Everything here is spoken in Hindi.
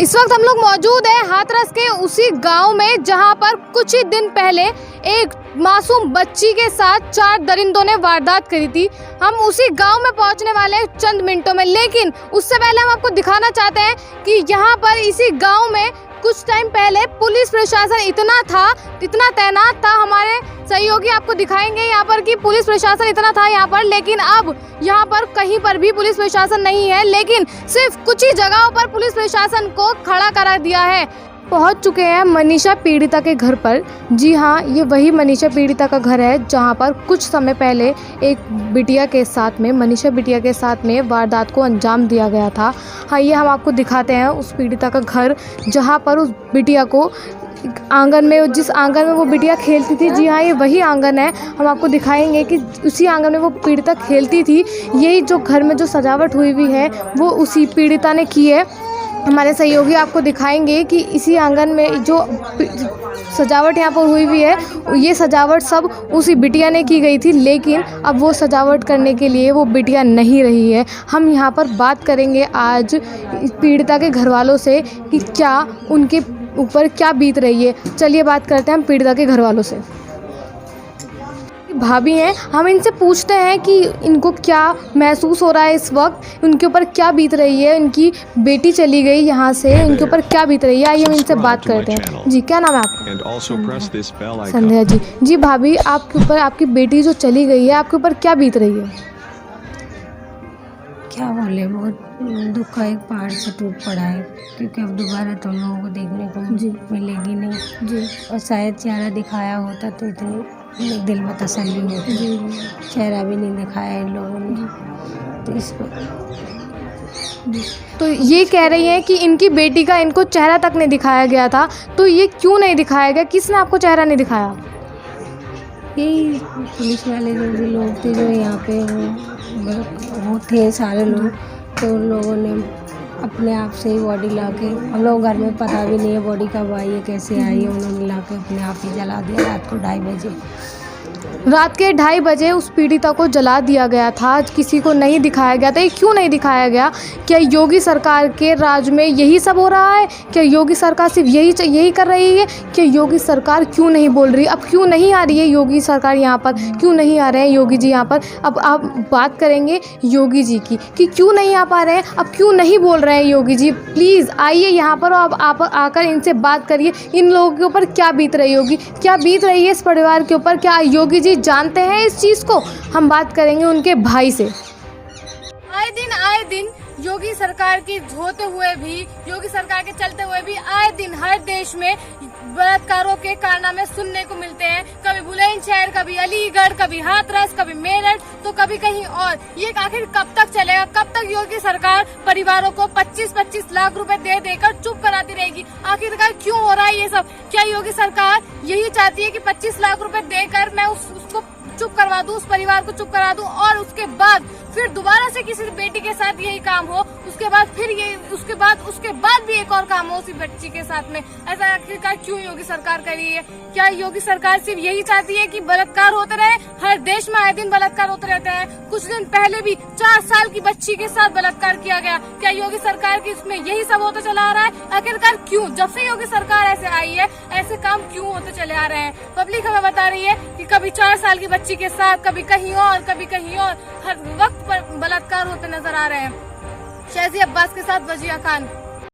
इस वक्त हम लोग मौजूद हैं हाथरस के उसी गांव में जहां पर कुछ ही दिन पहले एक मासूम बच्ची के साथ 4 दरिंदों ने वारदात करी थी। हम उसी गांव में पहुंचने वाले हैं चंद मिनटों में, लेकिन उससे पहले हम आपको दिखाना चाहते हैं कि यहां पर इसी गांव में कुछ टाइम पहले पुलिस प्रशासन इतना तैनात था। हमारे सहयोगी आपको दिखाएंगे यहाँ पर कि पुलिस प्रशासन इतना था यहाँ पर, लेकिन अब यहाँ पर कहीं पर भी पुलिस प्रशासन नहीं है, लेकिन सिर्फ कुछ ही जगहों पर पुलिस प्रशासन को खड़ा करा दिया है। पहुँच चुके हैं मनीषा पीड़िता के घर पर। जी हाँ, ये वही मनीषा पीड़िता का घर है जहाँ पर कुछ समय पहले एक मनीषा बिटिया के साथ में वारदात को अंजाम दिया गया था। हाँ, ये हम आपको दिखाते हैं उस पीड़िता का घर, जहाँ पर उस बिटिया को जिस आंगन में वो बिटिया खेलती थी। जी हाँ, ये वही आंगन है। हम आपको दिखाएंगे कि उसी आंगन में वो पीड़िता खेलती थी। यही जो घर में जो सजावट हुई हुई है वो उसी पीड़िता ने की है। हमारे सहयोगी आपको दिखाएंगे कि इसी आंगन में जो सजावट यहाँ पर हुई हुई है, ये सजावट सब उसी बिटिया ने की गई थी, लेकिन अब वो सजावट करने के लिए वो बिटिया नहीं रही है। हम यहाँ पर बात करेंगे आज पीड़िता के घर वालों से कि क्या उनके ऊपर क्या बीत रही है। चलिए बात करते हैं हम पीड़िता के घर वालों से। भाभी हैं, हम इनसे पूछते हैं कि इनको क्या महसूस हो रहा है इस वक्त, उनके ऊपर क्या बीत रही है। उनकी बेटी चली गई यहाँ से, उनके ऊपर क्या बीत रही है, आइए हम इनसे बात करते हैं। जी, क्या नाम है आपका? संध्या जी। जी भाभी, आपके ऊपर आपकी बेटी जो चली गई है, आपके ऊपर क्या बीत रही है? क्या बोले, बहुत दुख का एक पहाड़ से टूट पड़ा है, क्योंकि अब दोबारा तो लोगों को देखने को मिलेगी नहीं जी। और शायद चेहरा दिखाया होता तो इतनी दिल में तसल्ली होती जी। चेहरा भी नहीं दिखाया इन लोगों ने, तो इसको तो ये कह रही हैं कि इनकी बेटी का इनको चेहरा तक नहीं दिखाया गया था, तो ये क्यों नहीं दिखाया गया? किसने आपको चेहरा नहीं दिखाया? यही पुलिस वाले जो लोग थे, जो यहाँ पे वो थे सारे लोग, तो उन लोगों ने अपने आप से ही बॉडी ला के, हम लोग घर में पता भी नहीं है बॉडी कब आई है, कैसे आई है, उन्होंने ला के अपने आप ही जला दिया रात को 2:30 बजे। रात के 2:30 बजे उस पीड़िता को जला दिया गया था, किसी को नहीं दिखाया गया था। ये क्यों नहीं दिखाया गया? क्या योगी सरकार के राज में यही सब हो रहा है? क्या योगी सरकार सिर्फ यही कर रही है? क्या योगी सरकार क्यों नहीं बोल रही? अब क्यों नहीं आ रही है योगी सरकार यहाँ पर? क्यों नहीं आ रहे हैं योगी जी यहाँ पर? अब आप बात करेंगे योगी जी की कि क्यों नहीं आ पा रहे हैं, अब क्यों नहीं बोल रहे हैं योगी जी। प्लीज़ आइए यहाँ पर और आप आकर इनसे बात करिए। इन लोगों के ऊपर क्या बीत रही होगी, क्या बीत रही है इस परिवार के ऊपर, क्या योगी जी जानते हैं इस चीज़ को? हम बात करेंगे उनके भाई से। आए दिन योगी सरकार की होते हुए भी, योगी सरकार के चलते हुए भी आए दिन हर देश में बलात्कारों के कारनामे सुनने को मिलते हैं। कभी बुलंदशहर, कभी अलीगढ़, कभी हाथरस, कभी मेरठ, तो कभी कहीं और। ये आखिर कब तक चलेगा? कब तक योगी सरकार परिवारों को 25-25 लाख रुपए दे देकर चुप कराती रहेगी? आखिरकार क्यों हो रहा है ये सब? क्या योगी सरकार यही चाहती है कि 25 लाख रुपए देकर मैं उसको चुप करवा दूं, उस परिवार को चुप करा दूं, और उसके बाद फिर दोबारा से किसी बेटी के साथ यही काम हो, उसके बाद भी एक और काम हो उसी बच्ची के साथ में? ऐसा आखिरकार क्यों योगी सरकार कर रही है? क्या योगी सरकार सिर्फ यही चाहती है कि बलात्कार होते रहे? हर देश में आए दिन बलात्कार होते रहते हैं। कुछ दिन पहले भी 4 साल की बच्ची के साथ बलात्कार किया गया। क्या योगी सरकार की इसमें यही सब होता चला आ रहा है? आखिरकार क्यों? जब से योगी सरकार ऐसे आई है, ऐसे काम क्यों होते चले आ रहे हैं? पब्लिक हमें बता रही है कि कभी 4 साल की बच्ची के साथ, कभी कहीं और, हर वक्त पर बलात्कार होते नजर आ रहे हैं। शाज़ी अब्बास के साथ वजिया खान।